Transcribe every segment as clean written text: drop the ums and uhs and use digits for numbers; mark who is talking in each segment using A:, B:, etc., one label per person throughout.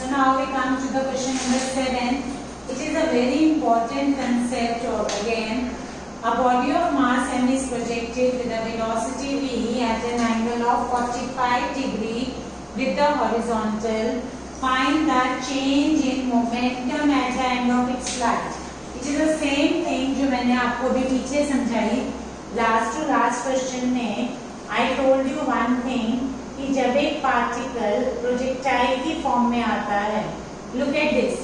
A: So now we come to the question number 7. It is a very important concept again. A body of mass m is projected with a velocity v at an angle of 45 degree with the horizontal. Find the change in momentum at the end of its flight. It is the same thing जो मैंने आपको भी पीछे समझाई last to last question में. I told you one thing कि जब एक पार्टिकल प्रोजेक्टाइल की फॉर्म में आता है, look at this.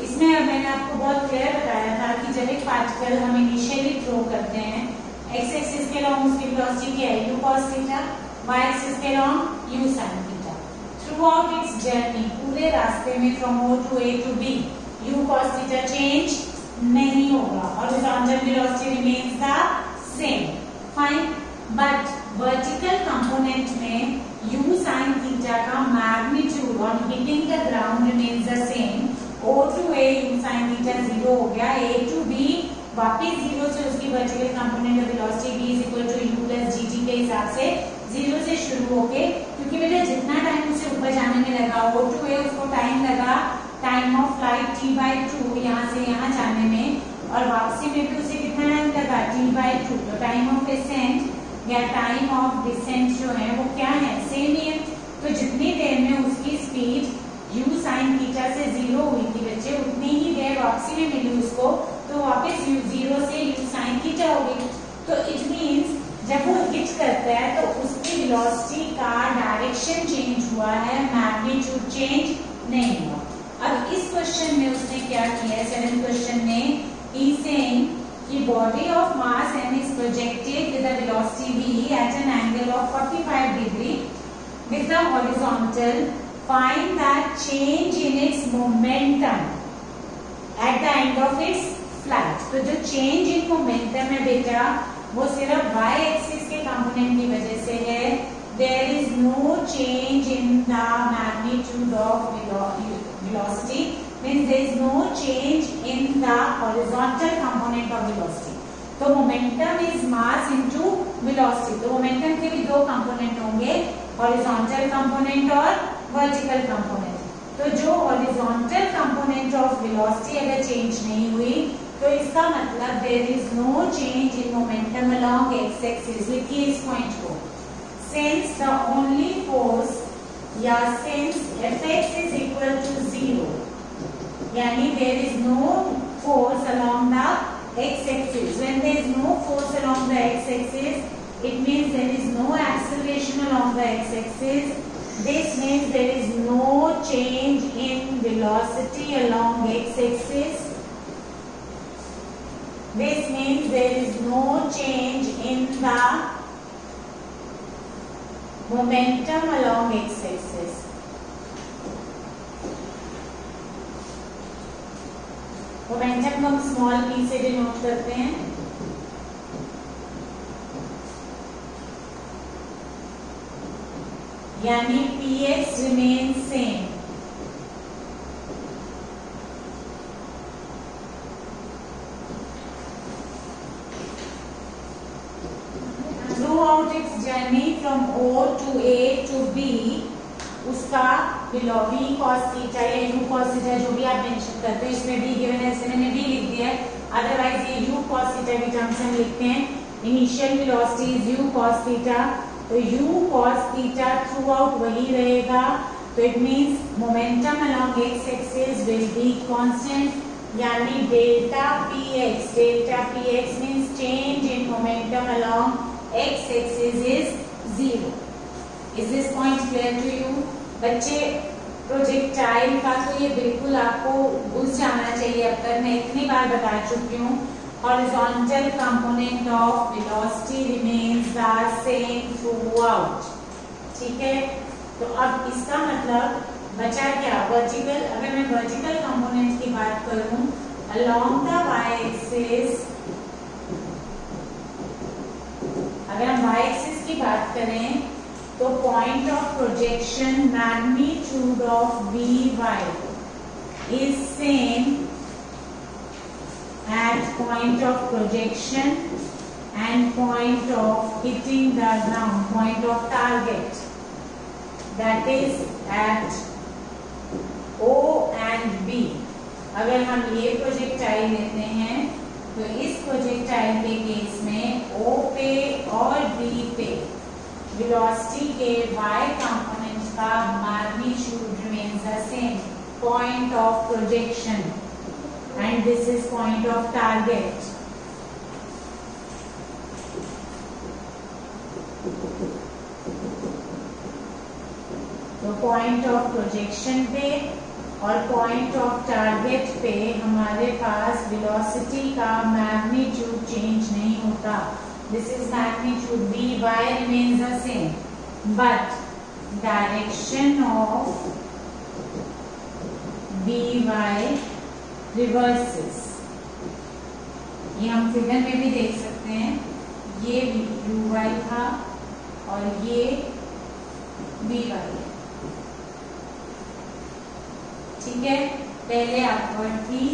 A: इसमें अब मैंने आपको बहुत क्लियर बताया था कि जब एक पार्टिकल हम इनिशियली थ्रो करते हैं, एक्स एक्सिस के लॉन्ग उसकी वेलोसिटी क्या है, u cos theta, y axis के along u sin theta. Throughout its journey, पूरे रास्ते में from O to A to B, u cos theta change नहीं होगा, horizontal velocity remains the same. Fine. But vertical component में u sin theta का magnitude on hitting the ground remains the same. O to A u sin theta 0 हो गया, A to B वापिस 0 से उसकी vertical component of velocity v is equal to u plus gt के हिसाब से 0 से शुरू होके, क्योंकि बेटा जितना टाइम उसे ऊपर जाने में लगा O to A उसको टाइम लगा टाइम ऑफ फ्लाइट t/2 यहाँ से यहाँ जाने में, और वापसी में भी उसे कितना टाइम लगा t/2. तो टाइम ऑफ डिसेंट या टाइम ऑफ डिसेंट जो है वो क्या है, सेम ही है. तो जितनी देर में उसकी स्पीड u sin थीटा से 0 हुई थी बच्चे, उतनी ही देर वापसी में मिली उसको, तो वापस 0 से u sin थीटा हो गई. तो इट मींस जब वो हिट करता है तो उसकी वेलोसिटी का डायरेक्शन चेंज हुआ है, मैग्नीट्यूड चेंज नहीं हुआ. अब इस क्वेश्चन में उसने क्या किया है, 7th क्वेश्चन में he saying कि body of mass m is projected with a velocity v at an angle of 45 degree with the horizontal. Find that change in its momentum at the end of its flight. तो जो change in momentum है बेटा वो सिर्फ y axis के component की वजह से है. There is no change in the magnitude of velocity. Means there is no change in the horizontal component of velocity. तो momentum is mass into velocity. तो momentum के भी दो कंपोनेंट होंगे, horizontal component और vertical component. तो जो horizontal component of velocity अगर change नहीं हुई तो इसका मतलब there is no change in momentum along x-axis. लिखिए इस पॉइंट को. Since the only force या since Fx is equal to 0, यानी there is no force along the x-axis. When there is no force along the x-axis, it means there is no acceleration along the x-axis. This means there is no change in velocity along x-axis. This means there is no change in the momentum along x-axis. Momentum को हम small p से denote करते हैं. यानी px remains same. Throughout its journey from O to A to B, उसका v cos theta या u cos theta जो भी आप मेंशन करते हैं, इसमें भी गिवन है, मैंने भी लिख दिया है. अदरवाइज ये u cos थीटा की टर्म्स हम लिखते हैं. Initial velocity is u cos theta, तो u cos theta throughout वही रहेगा. तो it means momentum along x axis will be constant, यानी delta px means change in momentum along x axis is 0. Is this point clear to you? बच्चे projectile का तो ये बिल्कुल आपको घुस जाना चाहिए. अब तक मैं इतनी बार बता चुकी हूँ. Horizontal component of velocity remains the same throughout. ठीक है. तो अब इसका मतलब बचा क्या, वर्टिकल. अगर मैं वर्टिकल कंपोनेंट की बात करूँ along the y-axis, अगर हम y-axis की बात करें तो point of projection magnitude of Vy is same at point of projection and point of hitting the ground, point of target, that is at O अगर हम ये प्रोजेक्टाइल लेते हैं तो इस प्रोजेक्टाइल के केस में O पे और B पे वेलोसिटी के y कंपोनेंट का magnitude remains the same, point of projection, and this is point of target. तो पॉइंट ऑफ प्रोजेक्शन पे और पॉइंट ऑफ टारगेट पे हमारे पास वेलोसिटी का मैग्नीट्यूड चेंज नहीं होता। This is magnitude Vy remains the same, but direction of Vy reverses। ये हम फिगर में भी देख सकते हैं, ये Uy था और ये Vy है, ठीक है। पहले अपवर्ड थी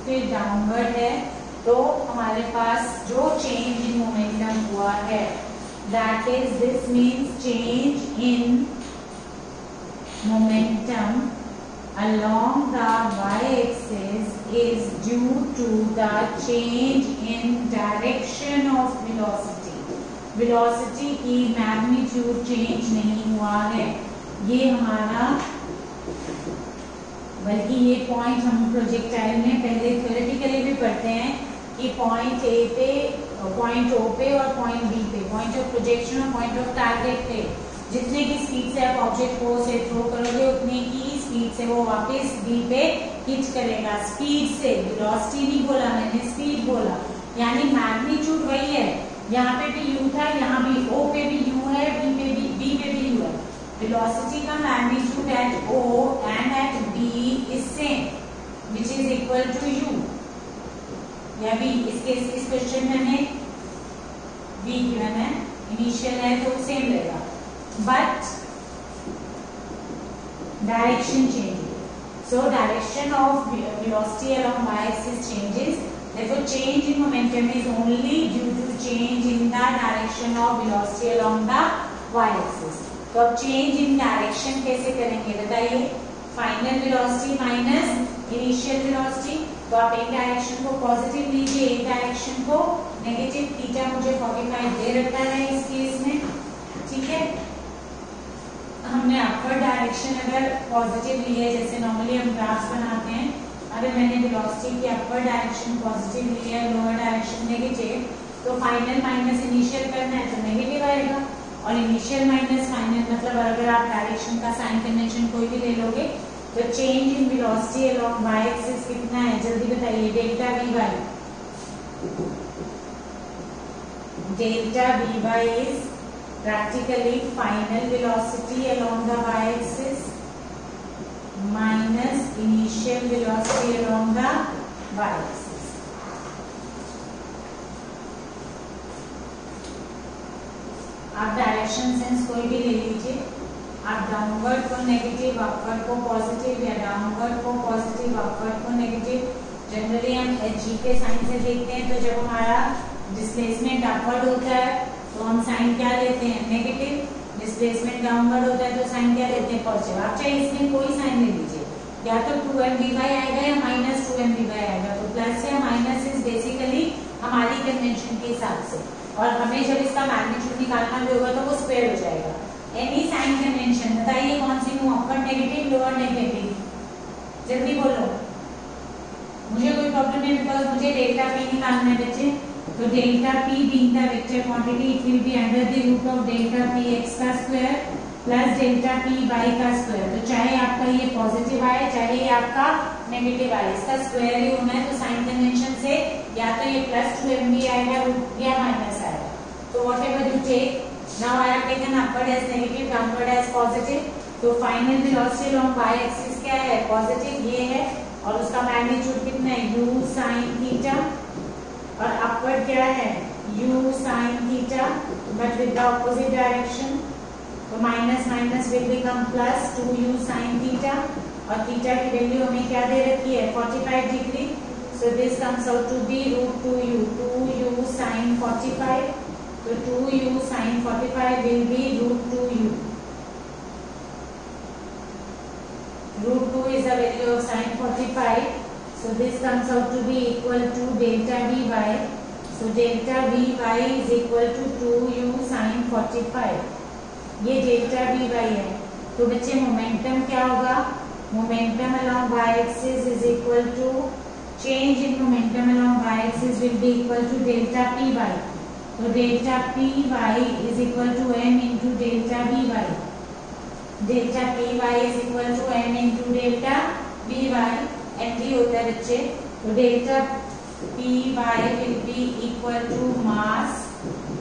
A: फिर डाउनवर्ड है, तो हमारे पास जो चेंज इन मोमेंटम हुआ है that is this means change in momentum along the y-axis is due to the change in direction of velocity। velocity की मैग्नीट्यूड चेंज नहीं हुआ है, ये हमारा, बल्कि ये पॉइंट हम प्रोजेक्टाइल में पहले थ्योरेटिकली भी पढ़ते हैं कि पॉइंट ए पे, पॉइंट ओ पे और पॉइंट बी पे, पॉइंट ऑफ प्रोजेक्शन और पॉइंट ऑफ टारगेट पे जितने की स्पीड से आप ऑब्जेक्ट को से थ्रो करोगे उतने की स्पीड से वो वापस बी पे हिट करेगा। स्पीड से, वेलोसिटी नहीं बोला मैंने, स्पीड बोला, यानी मैग्नीट्यूड वही है। यहाँ पे भी यू था, यहाँ भी ओ पे भी यू है, बी पे भी यू है। velocity का magnitude at O and at B is same, which is equal to U। या भी इस क्वेश्चन में हमें V गिवन है, इनिशियल है तो सेम रहेगा, but direction change. So direction of velocity along y-axis changes. Therefore, change in momentum is only due to change in the direction of velocity along the y-axis। तो अब change in direction कैसे करेंगे बताइए। Final velocity minus initial velocity, तो आप एक direction को positive लीजिए, एक डायरेक्शन को नेगेटिव। थीटा मुझे 45 दे रखा है इस केस में, ठीक है। हमने अपवर्ड डायरेक्शन अगर पॉजिटिव ली है, जैसे नॉर्मली हम ग्राफ्स बनाते हैं, अगर मैंने वेलोसिटी की अपवर्ड डायरेक्शन पॉजिटिव ली है, लोअर डायरेक्शन नेगेटिव, तो फाइनल माइनस इनिशियल करना है तो नेगेटिव आएगा, और इनिशियल माइनस फाइनल मतलब अगर आप डायरेक्शन का साइन कन्वेंशन कोई भी ले लोगे तो change in velocity along y axis कितना है जल्दी बताइए। Delta we Y, delta we Y is practically final velocity along the Y axis minus initial velocity along the Y axis. आप डायरेक्शन सेंस कोई भी ले लीजिए, आप डाउनवर्ड को नेगेटिव, अपवर्ड को पॉजिटिव, या डाउनवर्ड को पॉजिटिव, अपवर्ड को नेगेटिव। जनरली हम जी के साइन से देखते हैं, तो जब हमारा डिस्प्लेसमेंट अपवर्ड होता है तो हम साइन क्या लेते हैं नेगेटिव, डिस्प्लेसमेंट डाउनवर्ड होता है तो साइन क्या लेते हैं पॉजिटिव। आप चाहे इसमें कोई साइन ले लीजिए, या तो 2mvy आएगा या माइनस 2mvy आएगा, तो प्लस या माइनस इज बेसिकली हमारी कन्वेंशन के हिसाब से, और हमें जब इसका मैग्नीट्यूड निकालना भी होगा तो वो स्क्वायर हो जाएगा। एनी साइन कन्वेंशन बताइए कौन सी लूं, अपर नेगेटिव, लोअर नेगेटिव, जल्दी बोलो, मुझे कोई प्रॉब्लम नहीं, बिकॉज मुझे डेल्टा पी निकालना है बच्चे। तो delta p being the vector quantity, it will be under the root of delta p x का square plus delta p y का स्क्वायर। तो चाहे आपका ये पॉजिटिव आए चाहे ये आपका नेगेटिव आए, इसका स्क्वायर ही होना है। तो साइन कन्वेंशन से या तो ये प्लस 2mv आएगा या माइनस आएगा, तो whatever you take. Now I have taken upward as negative, downward as positive. तो final velocity along y axis क्या है, पॉजिटिव ये है, और उसका मैग्नीट्यूड कितना है u sin थीटा, और अपवर्ड क्या है u sin theta but with the opposite direction. तो minus minus will become plus 2u sin theta, और थीटा की वैल्यू हमें क्या दे रखी है 45 degree. So this comes out to be root 2u sin 45। तो 2u sin 45 will be root 2u। Root 2 is the value of sin 45. So this comes out to be equal to delta Vy. So delta Vy is equal to 2u sin 45. ये delta Vy है. तो बच्चे momentum क्या होगा? Momentum along y axis is equal to change in momentum along y axis will be equal to delta Py. तो delta Py is equal to m into delta Vy. Delta Py is equal to m into delta Vy. md होता है बच्चे. तो delta Py will be equal to mass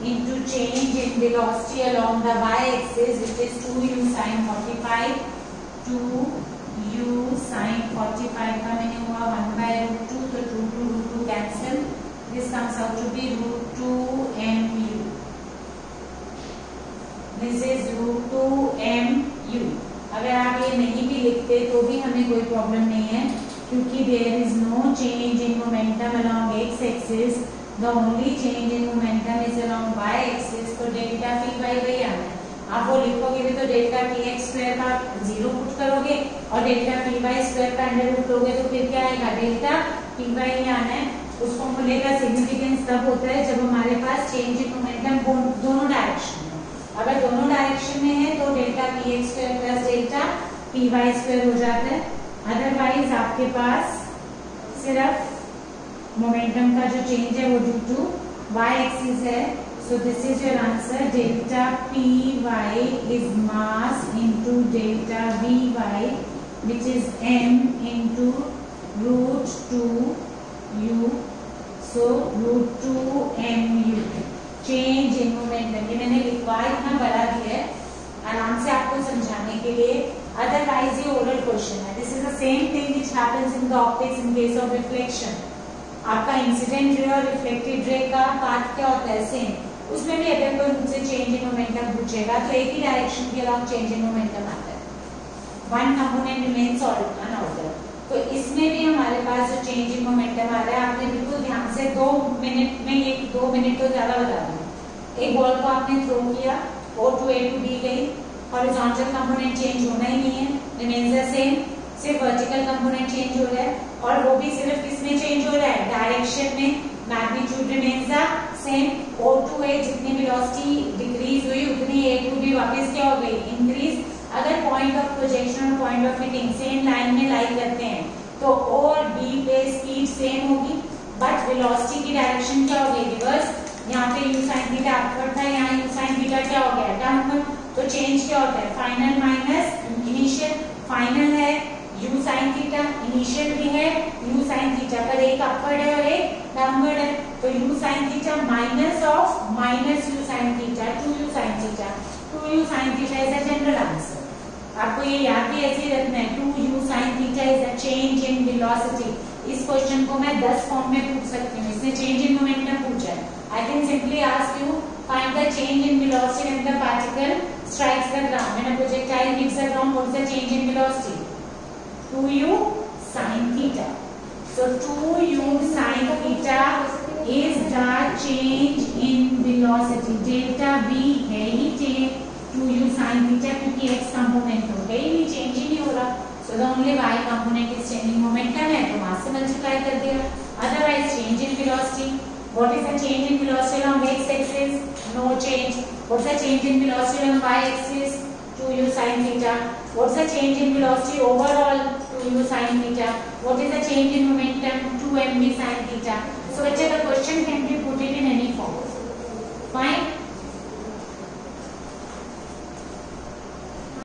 A: into change in velocity along the y-axis, which is 2u sin 45. 2u sin 45 का मैंने हुआ 1/√2, तो 2 cancel. This comes out to be √2mu. This is √2mu. अगर आप ये नहीं भी लिखते तो भी हमें कोई प्रॉब्लम नहीं है, क्योंकि there is no change in momentum along x-axis. The only change in momentum is along y-axis. तो डेल्टा Py वही आना है. आप वो लिखोगे भी तो डेल्टा px² का 0 पुट करोगे और डेल्टा py² का अंडर रूट लोगे तो फिर क्या आएगा? डेल्टा Py ही आना है. उस फॉर्मूले का सिग्निफिकेंस तब होता है जब हमारे पास चेंज इन मोमेंटम दोनों डायरेक्शन में. अगर दोनों डायरेक्शन में है तो delta px² plus delta py² हो जाता है. अदरवाइज आपके पास सिर्फ मोमेंटम का जो चेंज है वो ड्यू टू y एक्सिस है. So this is your answer. Delta Py is mass into delta Vy, which is m into √2u. So √2mu. Change in momentum. ये मैंने लिखवा इतना बड़ा दिया है आराम से आपको समझाने के लिए. अदरवाइज ये ओरल क्वेश्चन है. This is the same thing which happens in the optics in case of reflection. आपका इंसिडेंट रे और रिफ्लेक्टेड रे का पाथ क्या होता है? सेम. उसमें भी अगर कोई मुझसे चेंज इन मोमेंटम पूछेगा तो एक ही डायरेक्शन के अलॉन्ग चेंज इन मोमेंटम आता है. One component remains unaltered. तो इसमें भी हमारे पास जो चेंज इन मोमेंटम आ रहा है, आपने बिल्कुल ध्यान से 2 मिनट में, ये 2 मिनट तो ज्यादा बता दिया. एक बॉल को आपने थ्रो किया, O to A to B गई, हॉरिजॉन्टल कंपोनेंट चेंज होना ही नहीं है, रिमेन्स द सेम. सिर्फ वर्टिकल कंपोनेंट चेंज हो रहा है, और वो भी सिर्फ किसमें चेंज हो रहा है? डायरेक्शन में. Magnitude remains the same. O to A जितनी वेलोसिटी डिक्रीज हुई उतनी A to B वापस क्या हो गई? इंक्रीज. अगर पॉइंट ऑफ प्रोजेक्शन और point of hitting same line में लाई करते हैं तो O और B पे स्पीड सेम होगी, बट वेलोसिटी की डायरेक्शन क्या होगी? रिवर्स. यहाँ पे u sin थीटा अपवर्ड था, यहाँ u sin थीटा क्या हो गया? डाउनवर्ड. तो चेंज क्या होता है? Final minus initial. फाइनल है u sin थीटा, इनिशियल भी है u sin थीटा, पर एक अपवर्ड है और एक डाउनवर्ड है. तो u sin theta minus of minus u sin theta 2u sin theta. 2u sin theta is the general answer. आपको ये याद भी ऐसे ही रखना है. 2u sin theta is the change in velocity. इस क्वेश्चन को मैं 10 फॉर्म में पूछ सकती हूँ. इसने चेंज इन मोमेंटम पूछा है. I can simply ask you, find the change in velocity when the particle strikes the ground. When a projectile hits the ground, what is the change in velocity? 2u sin theta. So 2u sin theta is the change in velocity. Delta v है ही change 2u sin theta, क्योंकि x component हो गई नहीं, change ही नहीं हो रहा. So the only y component is changing momentum है, तो mass से multiply कर दिया. Otherwise change in velocity. What is the change in velocity along x-axis? No change. What's the change in velocity along y-axis? 2u sin theta. What's the change in velocity overall? 2u sin theta. What is the change in momentum? 2mv sin theta. So, the question can be put it in any form. Find